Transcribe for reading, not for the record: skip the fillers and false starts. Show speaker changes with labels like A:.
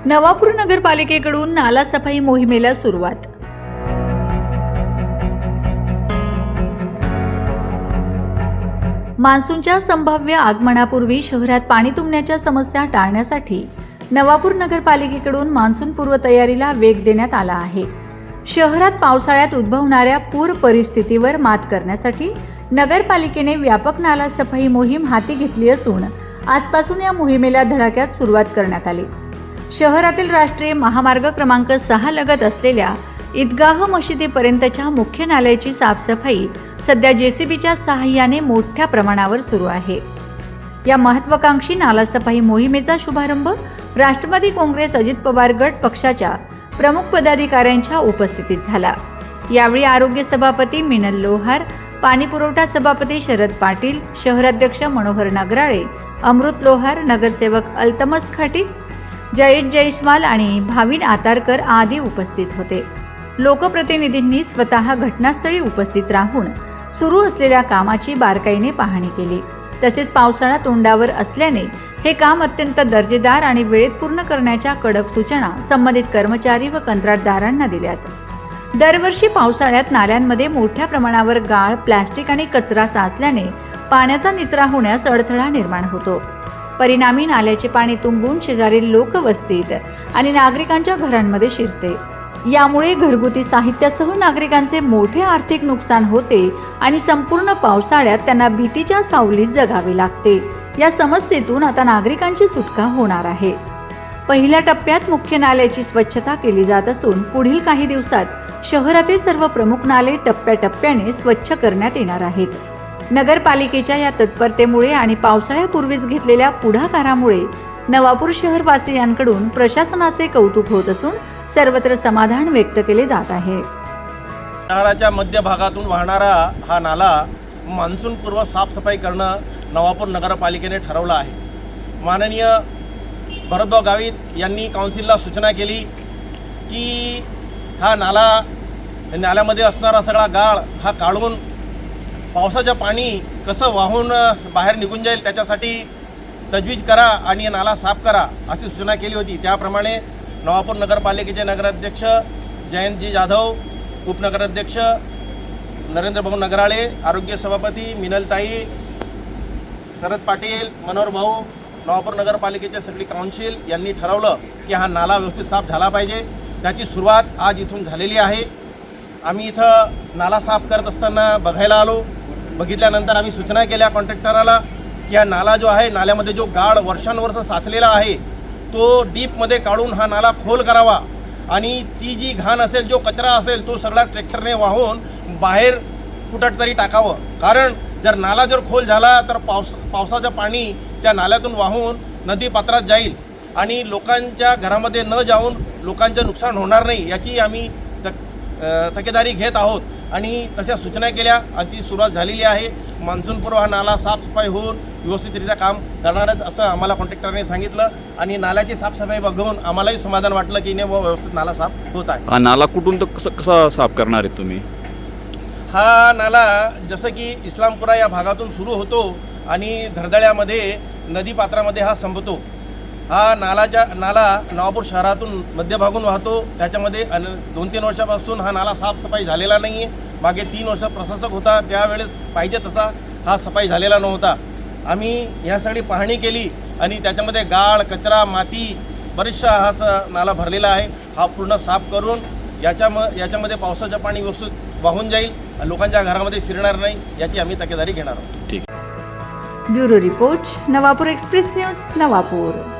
A: नवापूर नगरपालिकेकडून नाला सफाई मोहिमेला सुरुवात। मान्सूनच्या संभाव्य आगमनापूर्वी शहरात पाणी तुंबण्याच्या समस्या टाळण्यासाठी नवापूर नगरपालिकेकडून मान्सून पूर्व तयारीला वेग देण्यात आला आहे। शहरात पावसाळ्यात उद्भवणाऱ्या पूर परिस्थितीवर मात करण्यासाठी नगरपालिकेने व्यापक नाला सफाई मोहीम हाती घेतली असून आजपासून या मोहिमेला धडाक्यात सुरुवात करण्यात आली। शहरातील राष्ट्रीय महामार्ग क्रमांक 6 लगत असलेल्या ईदगाह मशिदीपर्यंतच्या मुख्य नाल्याची साफसफाई सध्या जेसीबीच्या सहाय्याने मोठ्या प्रमाणावर सुरू आहे। या महत्त्वाकांक्षी नाला सफाई मोहिमेचा शुभारंभ राष्ट्रवादी काँग्रेस अजित पवार गट पक्षाच्या प्रमुख पदाधिकाऱ्यांच्या उपस्थितीत झाला। यावेळी आरोग्य सभापती मिनल लोहार, पाणी पुरवठा सभापती शरद पाटील, शहराध्यक्ष मनोहर नगराळे, अमृत लोहार, नगरसेवक अल्तमस खाटी, जयेश जयस्वाल आणि भाविन आतारकर आदी उपस्थित होते। लोकप्रतिनिधींनी स्वतः घटनास्थळी उपस्थित राहून सुरू असलेल्या कामाची बारकाईने पाहणी केली। तसेच पावसाळा तोंडावर असल्याने हे काम अत्यंत दर्जेदार आणि वेळेत पूर्ण करण्याच्या कडक सूचना संबंधित कर्मचारी व कंत्राटदारांना दिल्यात। दरवर्षी पावसाळ्यात नाल्यांमध्ये मोठ्या प्रमाणावर गाळ, प्लास्टिक आणि कचरा साचल्याने पाण्याचा निचरा होण्यास अडथळा निर्माण होतो। परिणामी नाल्याचे पाणी तुंबून शेजारील लोकवस्तीत आणि नागरिकांच्या घरांमध्ये शिरते। यामुळे घरगुती साहित्यासह नागरिकांचे मोठे आर्थिक नुकसान होते आणि संपूर्ण पावसाळ्यात त्यांना भीतीच्या सावलीत जगावे लागते। या समस्येतून आता नागरिकांची सुटका होणार आहे। पहिल्या टप्प्यात मुख्य नाल्याची स्वच्छता केली जात असून पुढील काही दिवसात शहरातील सर्व प्रमुख नाले टप्प्याटप्प्याने स्वच्छ करण्यात येणार आहेत। नगरपालिकेच्या या तत्परतेमुळे आणि पावसाळ्यापूर्वीच घेतलेल्या पुढाकारामुळे नवापूर शहरवासियांकडून प्रशासनाचे कौतुक होत असून सर्वत्र समाधान व्यक्त केले जात आहे।
B: शहराच्या मध्य भागातून वाहणारा हा नाला मान्सून पूर्व साफसफाई करणं नवापूर नगरपालिकेने ठरवलं आहे। माननीय भरतभाऊ गावित यांनी काउन्सिलला सूचना केली की हा नाल्यामध्ये असणारा सगळा गाळ हा काढून पावसाचं पाणी कसं वाहून बाहेर निघून जाईल त्याच्यासाठी तजवीज करा आणि नाला साफ करा अशी सूचना केली होती। त्याप्रमाणे नवापूर नगरपालिकेचे नगराध्यक्ष जयंतजी जाधव, उपनगराध्यक्ष नरेंद्र भाऊ नगराळे, आरोग्य सभापती मिनलताई, शरद पाटील, मनोहर भाऊ, नवापूर नगरपालिकेचे सगळी काउन्सिल यांनी ठरवलं की हा नाला व्यवस्थित साफ झाला पाहिजे। त्याची सुरुवात आज इथून झालेली आहे। आम्ही इथं नाला साफ करत असताना बघायला आलो। बघितल्यानंतर आम्ही सूचना केल्या कॉन्ट्रॅक्टराला की हा नाला जो आहे, नाल्यामध्ये जो गाळ वर्षानुवर्ष साचलेला आहे तो डीपमध्ये काढून हा नाला खोल करावा आणि ती जी घाण असेल, जो कचरा असेल तो सगळा ट्रॅक्टरने वाहून बाहेर कुठं तरी टाकावं। कारण जर नाला जर खोल झाला तर पावसाचं पाणी त्या नाल्यातून वाहून नदी पात्रात जाईल आणि लोकांच्या घरामध्ये न जाऊन लोकांचं नुकसान होणार नाही याची आम्ही तकेदारी घेत आहोत आणि तशा सूचना केल्या आणि ती सुरुवात झालेली आहे। मान्सूनपूर्व हा नाला साफसफाई होऊन व्यवस्थितरित्या काम करणार आहेत असं आम्हाला कॉन्ट्रॅक्टरने सांगितलं आणि नाल्याची साफसफाई बघून आम्हालाही समाधान वाटलं की नाही व्यवस्थित नाला साफ होत आहे।
C: हा नाला कुठून तर कसा साफ करणार आहे तुम्ही?
B: हा नाला जसं की इस्लामपुरा या भागातून सुरू होतो आणि धरधळ्यामध्ये नदीपात्रामध्ये हा संपतो। हा नाला नवापूर शहरातून मध्यभागून वाहतो। त्याच्यामध्ये 2-3 वर्षापासून हा नाला साफसफाई झालेला नाही आहे। मागे 3 वर्ष प्रशासक होता त्यावेळेस पाहिजे तसा हा सफाई झालेला नव्हता। आम्ही ह्या सगळी पाहणी केली आणि त्याच्यामध्ये गाळ, कचरा, माती बरेचसा हा नाला भरलेला आहे। हा पूर्ण साफ करून याच्यामध्ये पावसाचं पाणी व्यवस्थित वाहून जाईल, लोकांच्या घरामध्ये शिरणार नाही याची आम्ही तकेदारी घेणार आहोत।
C: ठीक।
A: Bureau report, Navapur express news, Navapur.